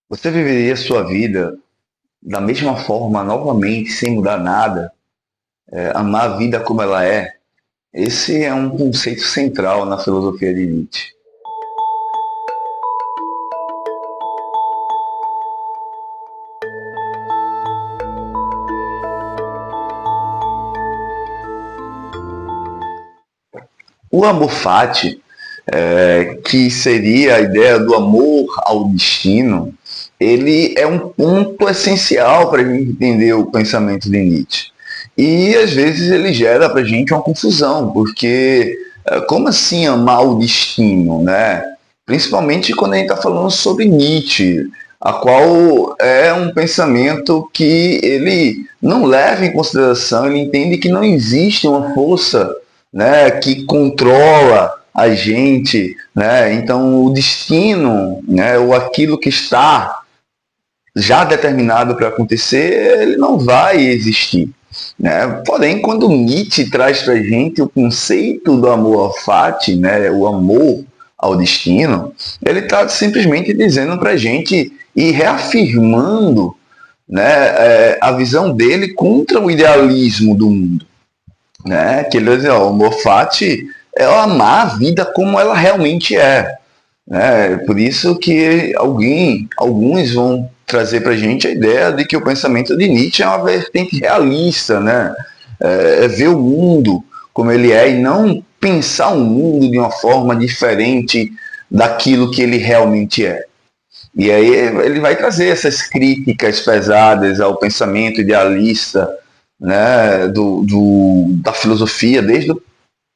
Você viveria a sua vida da mesma forma novamente, sem mudar nada? Amar a vida como ela é? Esse é um conceito central na filosofia de Nietzsche. O amor fati, que seria a ideia do amor ao destino, ele é um ponto essencial para a gente entender o pensamento de Nietzsche. E às vezes ele gera para a gente uma confusão, porque como assim amar o destino, né? Principalmente quando a gente está falando sobre Nietzsche, a qual é um pensamento que ele não leva em consideração, ele entende que não existe uma força, né, que controla a gente, né? Então o destino, né, ou aquilo que está já determinado para acontecer, ele não vai existir. Né? Porém, quando Nietzsche traz para a gente o conceito do amor ao fati, né, o amor ao destino, ele está simplesmente dizendo para a gente e reafirmando, né, a visão dele contra o idealismo do mundo. Né? Que ele diz, ó, o amor fati é amar a vida como ela realmente é. Né? Por isso que alguns vão trazer para a gente a ideia de que o pensamento de Nietzsche é uma vertente realista, né? É ver o mundo como ele é e não pensar o mundo de uma forma diferente daquilo que ele realmente é. E aí ele vai trazer essas críticas pesadas ao pensamento idealista, né, da filosofia, desde o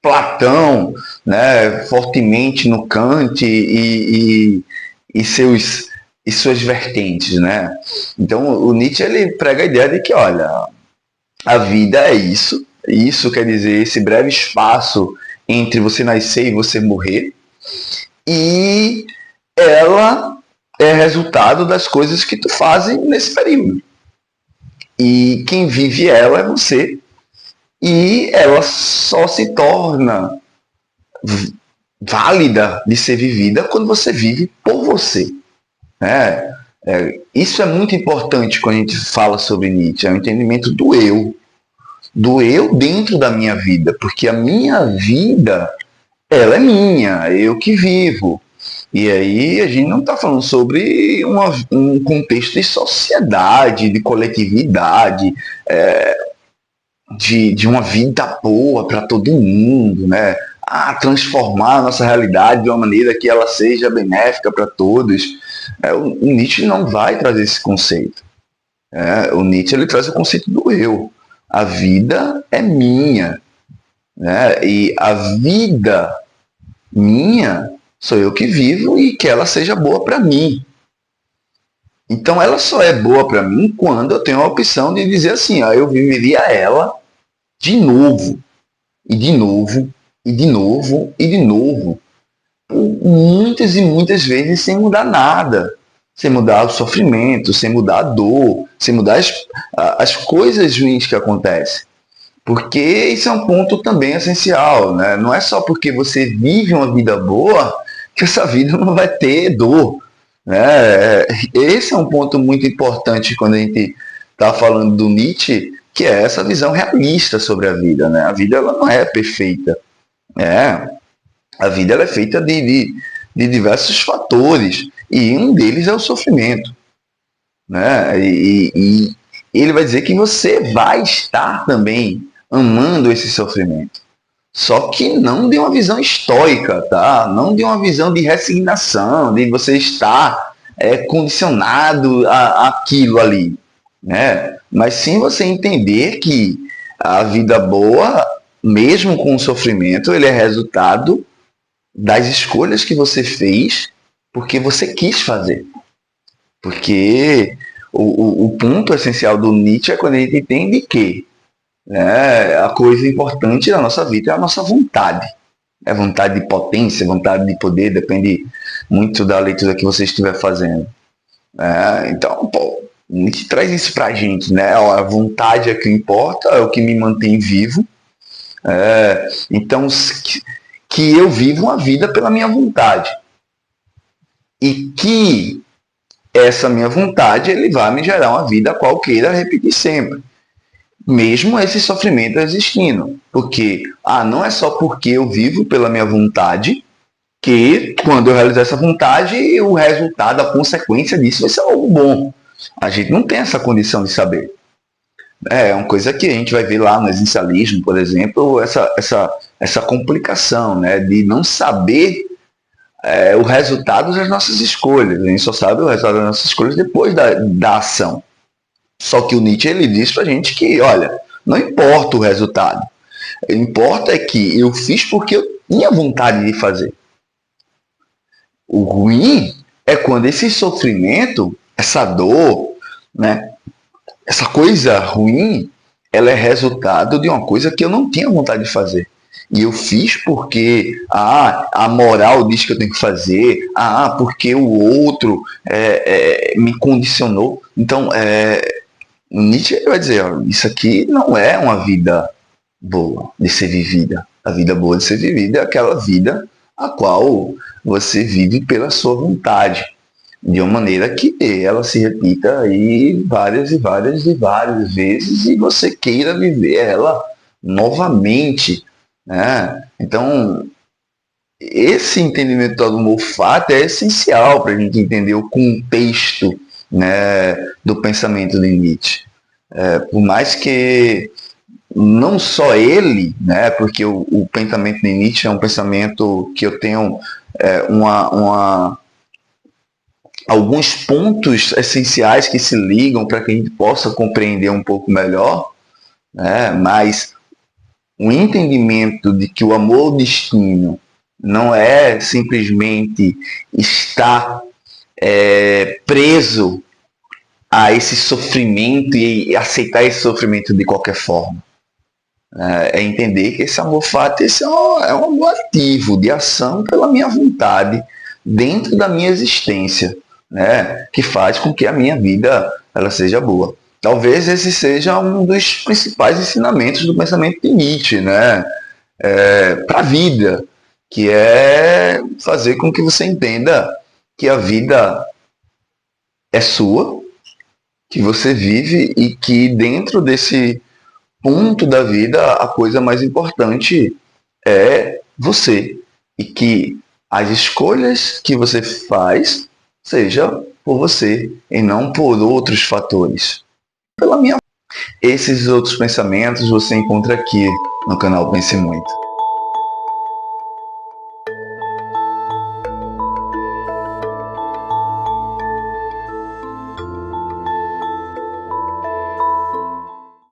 Platão, né, fortemente no Kant e suas vertentes, né? Então o Nietzsche ele prega a ideia de que, olha, a vida é isso, isso quer dizer esse breve espaço entre você nascer e você morrer, e ela é resultado das coisas que tu fazes nesse período. E quem vive ela é você, e ela só se torna válida de ser vivida quando você vive por você. Né? Isso é muito importante quando a gente fala sobre Nietzsche, é o entendimento do eu dentro da minha vida, porque a minha vida, ela é minha, eu que vivo. E aí a gente não está falando sobre um contexto de sociedade, de coletividade, de uma vida boa para todo mundo, né? Transformar a nossa realidade de uma maneira que ela seja benéfica para todos. O Nietzsche não vai trazer esse conceito. O Nietzsche ele traz o conceito do eu. A vida é minha, né? E a vida minha sou eu que vivo e que ela seja boa para mim. Então ela só é boa para mim quando eu tenho a opção de dizer assim, eu viveria ela de novo, e de novo, e de novo, e de novo, muitas e muitas vezes sem mudar nada, sem mudar o sofrimento, sem mudar a dor, sem mudar as coisas ruins que acontecem. Porque isso é um ponto também essencial, né? Não é só porque você vive uma vida boa que essa vida não vai ter dor. Né? Esse é um ponto muito importante quando a gente está falando do Nietzsche, que é essa visão realista sobre a vida. Né? A vida ela não é perfeita. Né? A vida ela é feita de diversos fatores e um deles é o sofrimento. Né? E ele vai dizer que você vai estar também amando esse sofrimento. Só que não de uma visão estoica, tá? Não de uma visão de resignação, de você estar condicionado àquilo ali, né? Mas sim você entender que a vida boa, mesmo com o sofrimento, ele é resultado das escolhas que você fez porque você quis fazer. Porque o ponto essencial do Nietzsche é quando a gente entende que, né, a coisa importante da nossa vida é a nossa vontade. É vontade de potência, vontade de poder, depende muito da leitura que você estiver fazendo. Então, pô, Nietzsche traz isso pra gente, né? A vontade é o que importa, é o que me mantém vivo. Então, que eu vivo uma vida pela minha vontade. E que essa minha vontade ele vai me gerar uma vida a qual eu queira repetir sempre. Mesmo esse sofrimento existindo. Porque, não é só porque eu vivo pela minha vontade que quando eu realizar essa vontade, o resultado, a consequência disso vai ser algo bom. A gente não tem essa condição de saber. É uma coisa que a gente vai ver lá no existencialismo, por exemplo, essa complicação, né, de não saber o resultado das nossas escolhas. A gente só sabe o resultado das nossas escolhas depois da ação. Só que o Nietzsche ele diz pra gente que, olha, não importa o resultado. O que importa é que eu fiz porque eu tinha vontade de fazer. O ruim é quando esse sofrimento, essa dor, né, essa coisa ruim, ela é resultado de uma coisa que eu não tinha vontade de fazer. E eu fiz porque a moral diz que eu tenho que fazer, porque o outro me condicionou. Então, Nietzsche vai dizer, ó, isso aqui não é uma vida boa de ser vivida. A vida boa de ser vivida é aquela vida a qual você vive pela sua vontade, de uma maneira que ela se repita aí várias e várias e várias vezes e você queira viver ela novamente, né? Então, esse entendimento do Moffat é essencial para a gente entender o contexto, né, do pensamento de Nietzsche. Por mais que não só ele, né, porque o pensamento de Nietzsche é um pensamento que eu tenho alguns pontos essenciais que se ligam para que a gente possa compreender um pouco melhor, né, mas o entendimento de que o amor ao destino não é simplesmente estar preso a esse sofrimento e aceitar esse sofrimento de qualquer forma. É entender que esse amor fati esse é um amor ativo, de ação pela minha vontade, dentro da minha existência, né? Que faz com que a minha vida ela seja boa. Talvez esse seja um dos principais ensinamentos do pensamento de Nietzsche, né? Para a vida, que é fazer com que você entenda que a vida é sua, que você vive e que dentro desse ponto da vida a coisa mais importante é você e que as escolhas que você faz seja por você e não por outros fatores. Esses outros pensamentos você encontra aqui no canal Pense Muito.